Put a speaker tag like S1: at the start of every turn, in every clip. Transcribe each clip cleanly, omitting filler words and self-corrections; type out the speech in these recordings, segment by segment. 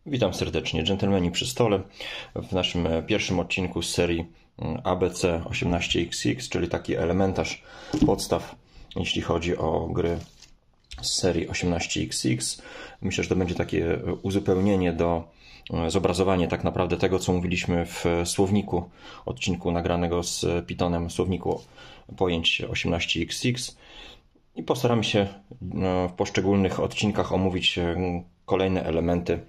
S1: Witam serdecznie, dżentelmeni przy stole, w naszym pierwszym odcinku z serii ABC 18XX, czyli taki elementarz podstaw, jeśli chodzi o gry z serii 18XX. Myślę, że to będzie takie uzupełnienie zobrazowanie tak naprawdę tego, co mówiliśmy w słowniku, odcinku nagranego z Pythonem, słowniku pojęć 18XX. I postaramy się w poszczególnych odcinkach omówić kolejne elementy,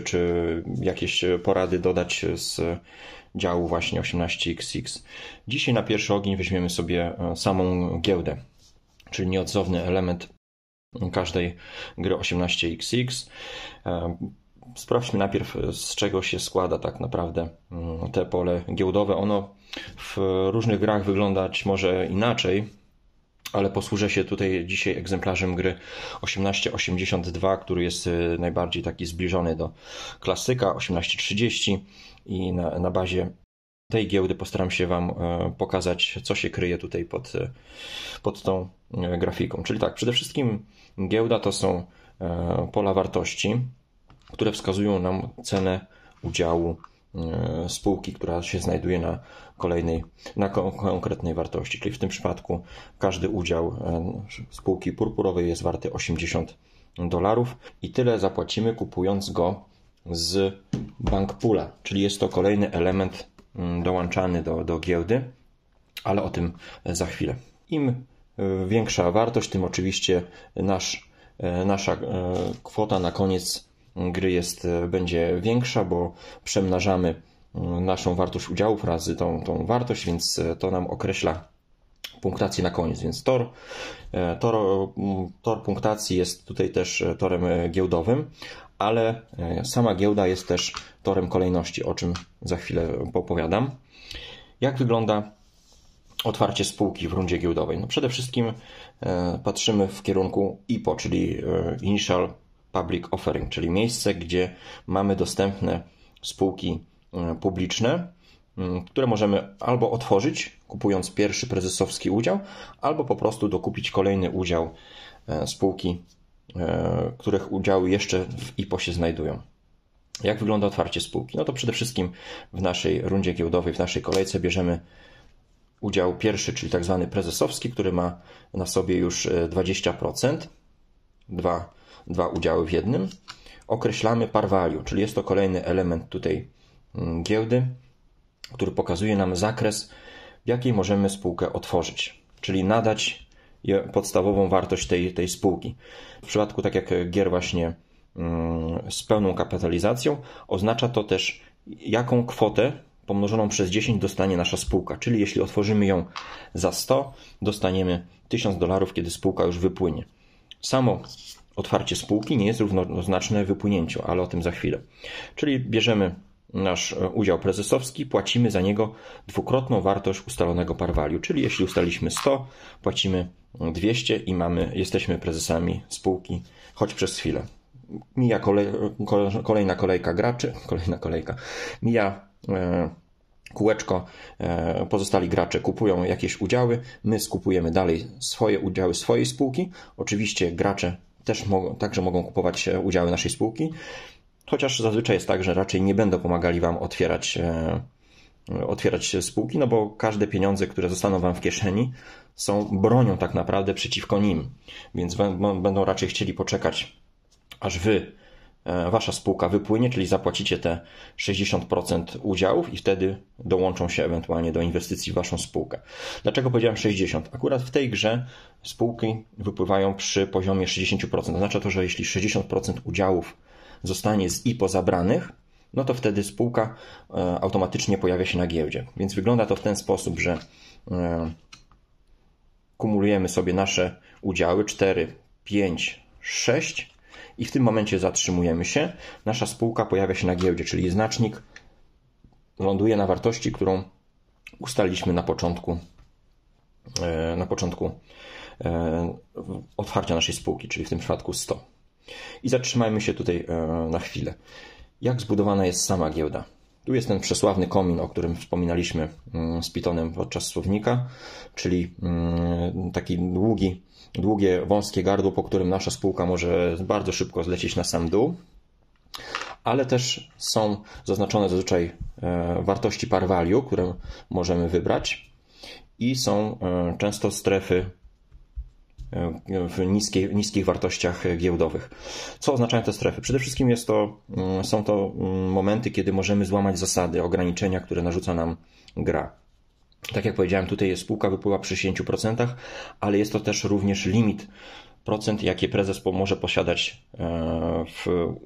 S1: czy jakieś porady dodać z działu właśnie 18XX. Dzisiaj na pierwszy ogień weźmiemy sobie samą giełdę, czyli nieodzowny element każdej gry 18XX. Sprawdźmy najpierw, z czego się składa tak naprawdę te pole giełdowe. Ono w różnych grach wyglądać może inaczej, ale posłużę się tutaj dzisiaj egzemplarzem gry 1882, który jest najbardziej taki zbliżony do klasyka 1830 i na bazie tej giełdy postaram się Wam pokazać, co się kryje tutaj pod tą grafiką. Czyli tak, przede wszystkim giełda to są pola wartości, które wskazują nam cenę udziału spółki, która się znajduje na konkretnej wartości. Czyli w tym przypadku każdy udział spółki purpurowej jest warty $80 i tyle zapłacimy, kupując go z bank poola, czyli jest to kolejny element dołączany do giełdy, ale o tym za chwilę. Im większa wartość, tym oczywiście nasza kwota na koniec gry będzie większa, bo przemnażamy naszą wartość udziałów razy tą wartość, więc to nam określa punktację na koniec. Więc tor punktacji jest tutaj też torem giełdowym, ale sama giełda jest też torem kolejności, o czym za chwilę opowiadam. Jak wygląda otwarcie spółki w rundzie giełdowej? No przede wszystkim patrzymy w kierunku IPO, czyli Initial Public Offering, czyli miejsce, gdzie mamy dostępne spółki publiczne, które możemy albo otworzyć, kupując pierwszy prezesowski udział, albo po prostu dokupić kolejny udział spółki, których udziały jeszcze w IPO się znajdują. Jak wygląda otwarcie spółki? No to przede wszystkim w naszej rundzie giełdowej, w naszej kolejce bierzemy udział pierwszy, czyli tak zwany prezesowski, który ma na sobie już 20%, dwa udziały w jednym. Określamy par value, czyli jest to kolejny element tutaj giełdy, który pokazuje nam zakres, w jakiej możemy spółkę otworzyć, czyli nadać podstawową wartość tej spółki. W przypadku tak jak gier właśnie z pełną kapitalizacją, oznacza to też, jaką kwotę pomnożoną przez 10 dostanie nasza spółka, czyli jeśli otworzymy ją za 100, dostaniemy $1000, kiedy spółka już wypłynie. Samo otwarcie spółki nie jest równoznaczne wypłynięciu, ale o tym za chwilę. Czyli bierzemy nasz udział prezesowski, płacimy za niego dwukrotną wartość ustalonego par value, czyli jeśli ustaliliśmy 100, płacimy 200 i jesteśmy prezesami spółki, choć przez chwilę. Mija kolejna kolejka graczy, mija kółeczko, pozostali gracze kupują jakieś udziały, my skupujemy dalej swoje udziały swojej spółki. Oczywiście gracze także mogą kupować udziały naszej spółki, chociaż zazwyczaj jest tak, że raczej nie będą pomagali Wam otwierać spółki, no bo każde pieniądze, które zostaną Wam w kieszeni, są bronią tak naprawdę przeciwko nim, więc będą raczej chcieli poczekać, aż Wasza spółka wypłynie, czyli zapłacicie te 60% udziałów i wtedy dołączą się ewentualnie do inwestycji w Waszą spółkę. Dlaczego powiedziałem 60%? Akurat w tej grze spółki wypływają przy poziomie 60%. Oznacza to, że jeśli 60% udziałów zostanie z IPO zabranych, no to wtedy spółka automatycznie pojawia się na giełdzie. Więc wygląda to w ten sposób, że kumulujemy sobie nasze udziały 4, 5, 6 i w tym momencie zatrzymujemy się. Nasza spółka pojawia się na giełdzie, czyli znacznik ląduje na wartości, którą ustaliliśmy na początku otwarcia naszej spółki, czyli w tym przypadku 100. I zatrzymajmy się tutaj na chwilę. Jak zbudowana jest sama giełda? Tu jest ten przesławny komin, o którym wspominaliśmy z Pythonem podczas słownika, czyli taki długie, wąskie gardło, po którym nasza spółka może bardzo szybko zlecieć na sam dół. ale też są zaznaczone zazwyczaj wartości par value, które możemy wybrać i są często strefy w niskich wartościach giełdowych. Co oznaczają te strefy? Przede wszystkim są to momenty, kiedy możemy złamać zasady, ograniczenia, które narzuca nam gra. Tak jak powiedziałem, tutaj spółka wypływa przy 10%, ale jest to też również limit procent, jakie prezes może posiadać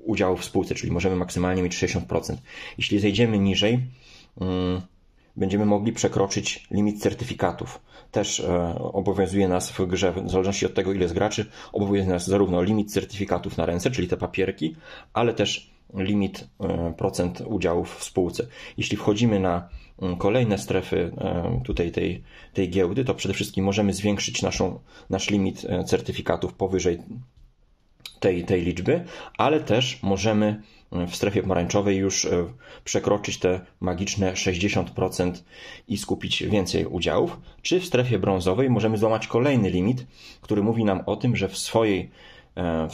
S1: udziału w spółce, czyli możemy maksymalnie mieć 60%. Jeśli zejdziemy niżej, będziemy mogli przekroczyć limit certyfikatów. Też obowiązuje nas w grze, w zależności od tego, ile jest graczy, obowiązuje nas zarówno limit certyfikatów na ręce, czyli te papierki, ale też limit procent udziałów w spółce. Jeśli wchodzimy na kolejne strefy tutaj tej giełdy, to przede wszystkim możemy zwiększyć nasz limit certyfikatów powyżej tej liczby, ale też możemy w strefie pomarańczowej już przekroczyć te magiczne 60% i skupić więcej udziałów, czy w strefie brązowej możemy złamać kolejny limit, który mówi nam o tym, że w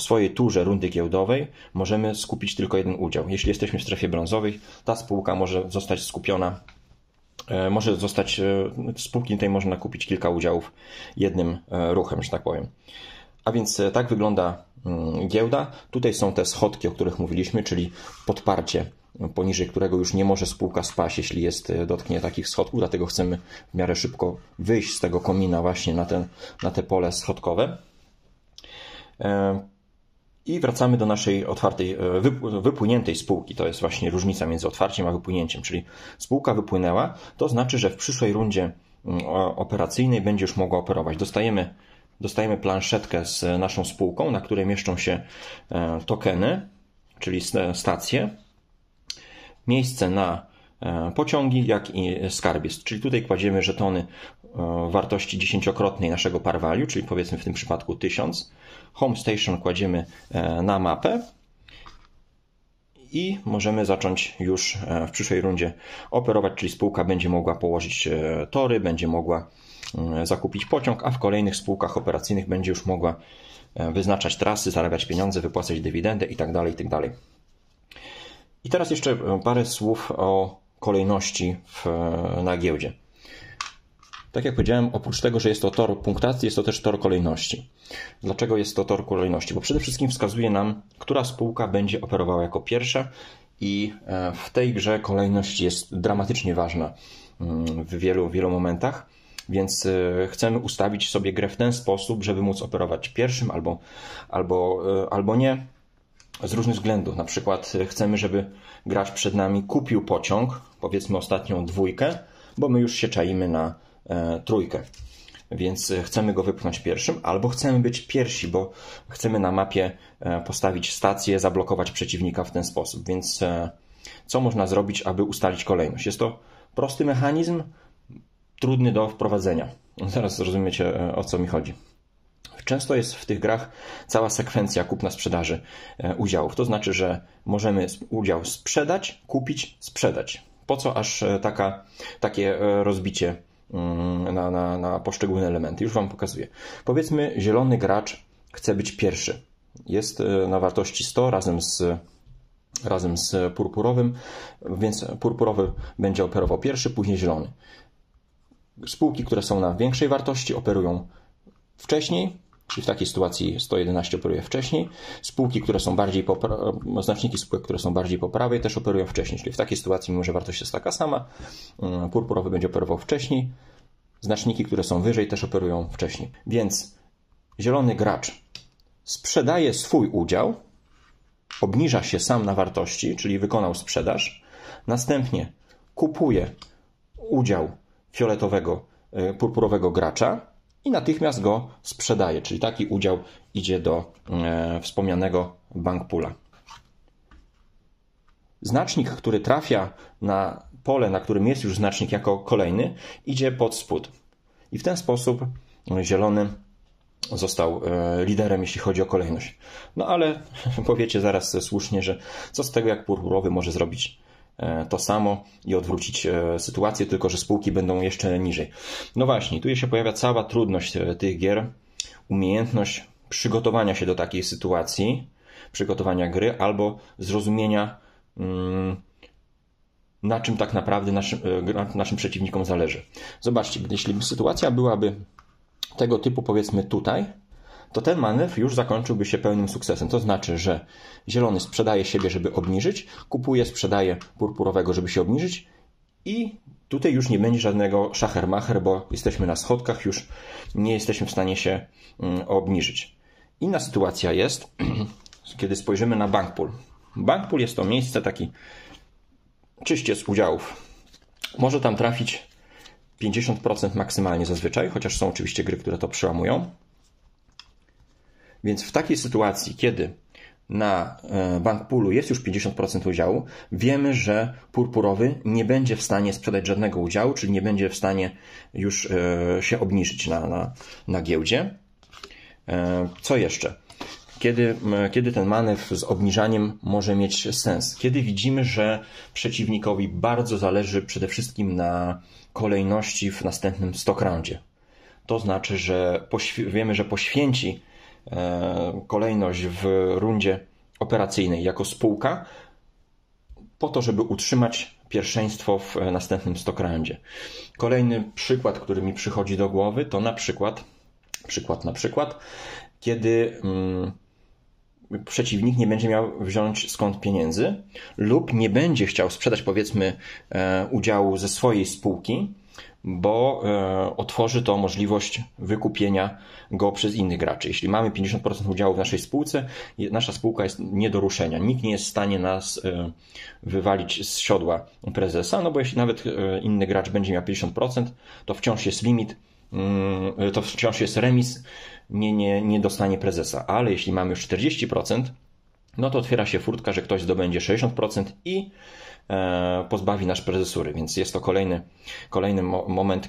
S1: swojej turze rundy giełdowej możemy skupić tylko jeden udział. Jeśli jesteśmy w strefie brązowej, ta spółka może zostać skupiona, spółki tej można kupić kilka udziałów jednym ruchem, że tak powiem. A więc tak wygląda giełda. Tutaj są te schodki, o których mówiliśmy, czyli podparcie, poniżej którego już nie może spółka spaść, jeśli dotknie takich schodków, dlatego chcemy w miarę szybko wyjść z tego komina właśnie na te pole schodkowe. I wracamy do naszej wypłyniętej spółki. To jest właśnie różnica między otwarciem a wypłynięciem, czyli spółka wypłynęła, to znaczy, że w przyszłej rundzie operacyjnej będzie już mogła operować. Dostajemy planszetkę z naszą spółką, na której mieszczą się tokeny, czyli stacje, miejsce na pociągi, jak i skarbiec. Czyli tutaj kładziemy żetony wartości 10-krotnej naszego par value, czyli powiedzmy w tym przypadku 1000. Home Station kładziemy na mapę i możemy zacząć już w przyszłej rundzie operować, czyli spółka będzie mogła położyć tory, będzie mogła zakupić pociąg, a w kolejnych spółkach operacyjnych będzie już mogła wyznaczać trasy, zarabiać pieniądze, wypłacać dywidendę itd. itd. I teraz jeszcze parę słów o kolejności na giełdzie. Tak jak powiedziałem, oprócz tego, że jest to tor punktacji, jest to też tor kolejności. Dlaczego jest to tor kolejności? Bo przede wszystkim wskazuje nam, która spółka będzie operowała jako pierwsza i w tej grze kolejność jest dramatycznie ważna w wielu momentach, więc chcemy ustawić sobie grę w ten sposób, żeby móc operować pierwszym albo nie, z różnych względów. Na przykład chcemy, żeby gracz przed nami kupił pociąg, powiedzmy ostatnią 2, bo my już się czaimy na 3. Więc chcemy go wypchnąć pierwszym, albo chcemy być pierwsi, bo chcemy na mapie postawić stację, zablokować przeciwnika w ten sposób. Więc co można zrobić, aby ustalić kolejność? Jest to prosty mechanizm, trudny do wprowadzenia. Zaraz zrozumiecie, o co mi chodzi. Często jest w tych grach cała sekwencja kupna-sprzedaży udziałów. To znaczy, że możemy udział sprzedać, kupić, sprzedać. Po co aż takie rozbicie na poszczególne elementy? Już Wam pokazuję. Powiedzmy, zielony gracz chce być pierwszy. Jest na wartości 100 razem z purpurowym, więc purpurowy będzie operował pierwszy, później zielony. Spółki, które są na większej wartości, operują wcześniej, czyli w takiej sytuacji 111 operuje wcześniej. Spółki, które są znaczniki spółek, które są bardziej po prawej, też operują wcześniej, czyli w takiej sytuacji, mimo że wartość jest taka sama, purpurowy będzie operował wcześniej, znaczniki, które są wyżej, też operują wcześniej. Więc zielony gracz sprzedaje swój udział, obniża się sam na wartości, czyli wykonał sprzedaż, następnie kupuje udział purpurowego gracza i natychmiast go sprzedaje, czyli taki udział idzie do wspomnianego bank poola. Znacznik, który trafia na pole, na którym jest już znacznik jako kolejny, idzie pod spód. I w ten sposób zielony został liderem, jeśli chodzi o kolejność. No ale powiecie zaraz słusznie, że co z tego, jak purpurowy może zrobić to samo i odwrócić sytuację, tylko że spółki będą jeszcze niżej. No właśnie, tu się pojawia cała trudność tych gier, umiejętność przygotowania się do takiej sytuacji, przygotowania gry albo zrozumienia na czym tak naprawdę naszym przeciwnikom zależy. Zobaczcie, jeśli sytuacja byłaby tego typu, powiedzmy tutaj, to ten manewr już zakończyłby się pełnym sukcesem. To znaczy, że zielony sprzedaje siebie, żeby obniżyć, kupuje, sprzedaje purpurowego, żeby się obniżyć i tutaj już nie będzie żadnego szacher-macher, bo jesteśmy na schodkach, już nie jesteśmy w stanie się obniżyć. Inna sytuacja jest, kiedy spojrzymy na bank pool. Bank pool jest to miejsce, taki czyściec udziałów. Może tam trafić 50% maksymalnie zazwyczaj, chociaż są oczywiście gry, które to przełamują. Więc w takiej sytuacji, kiedy na bank poolu jest już 50% udziału, wiemy, że purpurowy nie będzie w stanie sprzedać żadnego udziału, czyli nie będzie w stanie już się obniżyć na giełdzie. Co jeszcze? Kiedy ten manewr z obniżaniem może mieć sens? Kiedy widzimy, że przeciwnikowi bardzo zależy przede wszystkim na kolejności w następnym stock roundzie. To znaczy, że wiemy, że poświęci kolejność w rundzie operacyjnej jako spółka po to, żeby utrzymać pierwszeństwo w następnym stock roundzie. Kolejny przykład, który mi przychodzi do głowy, to na przykład, kiedy przeciwnik nie będzie miał wziąć skąd pieniędzy lub nie będzie chciał sprzedać, powiedzmy, udziału ze swojej spółki, bo otworzy to możliwość wykupienia go przez innych graczy. Jeśli mamy 50% udziału w naszej spółce, nasza spółka jest nie do ruszenia. Nikt nie jest w stanie nas wywalić z siodła prezesa, no bo jeśli nawet inny gracz będzie miał 50%, to wciąż jest limit, to wciąż jest remis, nie dostanie prezesa. Ale jeśli mamy już 40%, no to otwiera się furtka, że ktoś zdobędzie 60% i pozbawi nas prezesury. Więc jest to kolejny moment,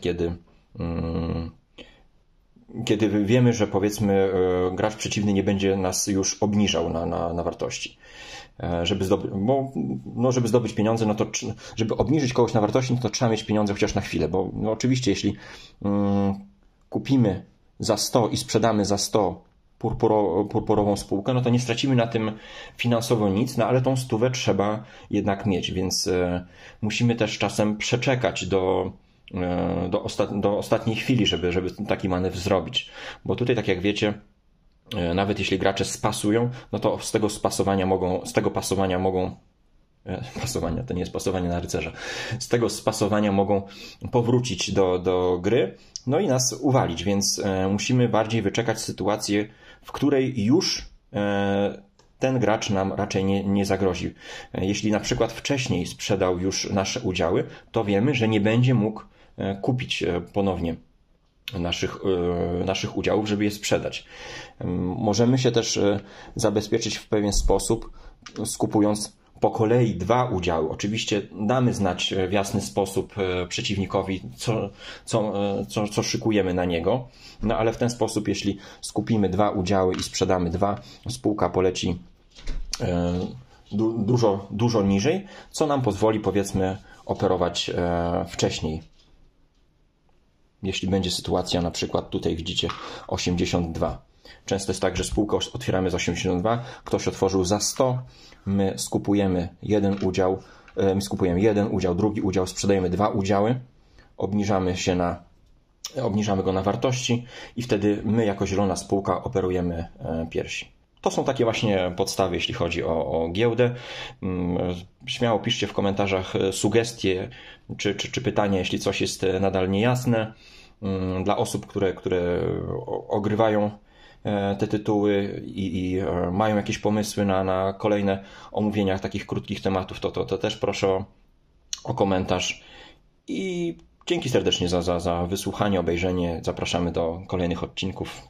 S1: kiedy wiemy, że powiedzmy gracz przeciwny nie będzie nas już obniżał na wartości. Żeby zdobyć pieniądze, no to żeby obniżyć kogoś na wartości, no to trzeba mieć pieniądze chociaż na chwilę, bo no oczywiście jeśli kupimy za 100 i sprzedamy za 100 purpurową spółkę, no to nie stracimy na tym finansowo nic, no ale tą stówę trzeba jednak mieć, więc musimy też czasem przeczekać do ostatniej chwili, żeby taki manewr zrobić. Bo tutaj, tak jak wiecie, nawet jeśli gracze spasują, no to z tego pasowania mogą pasowania, to nie jest pasowanie na rycerza. Z tego spasowania mogą powrócić do gry, no i nas uwalić, więc musimy bardziej wyczekać sytuację, w której już ten gracz nam raczej nie zagrozi. Jeśli na przykład wcześniej sprzedał już nasze udziały, to wiemy, że nie będzie mógł kupić ponownie naszych udziałów, żeby je sprzedać. Możemy się też zabezpieczyć w pewien sposób, skupując po kolei 2 udziały. Oczywiście damy znać w jasny sposób przeciwnikowi, co szykujemy na niego, no ale w ten sposób, jeśli skupimy 2 udziały i sprzedamy 2, spółka poleci dużo niżej, co nam pozwoli, powiedzmy, operować wcześniej. Jeśli będzie sytuacja, na przykład tutaj widzicie 82. Często jest tak, że spółkę otwieramy za 82, ktoś otworzył za 100, my skupujemy jeden udział, drugi udział, sprzedajemy 2 udziały, obniżamy go na wartości i wtedy my jako zielona spółka operujemy pierwsi. To są takie właśnie podstawy, jeśli chodzi o giełdę. Śmiało piszcie w komentarzach sugestie czy pytania, jeśli coś jest nadal niejasne. Dla osób, które ogrywają te tytuły i mają jakieś pomysły na kolejne omówienia takich krótkich tematów, to też proszę o komentarz. I dzięki serdecznie za wysłuchanie, obejrzenie. Zapraszamy do kolejnych odcinków.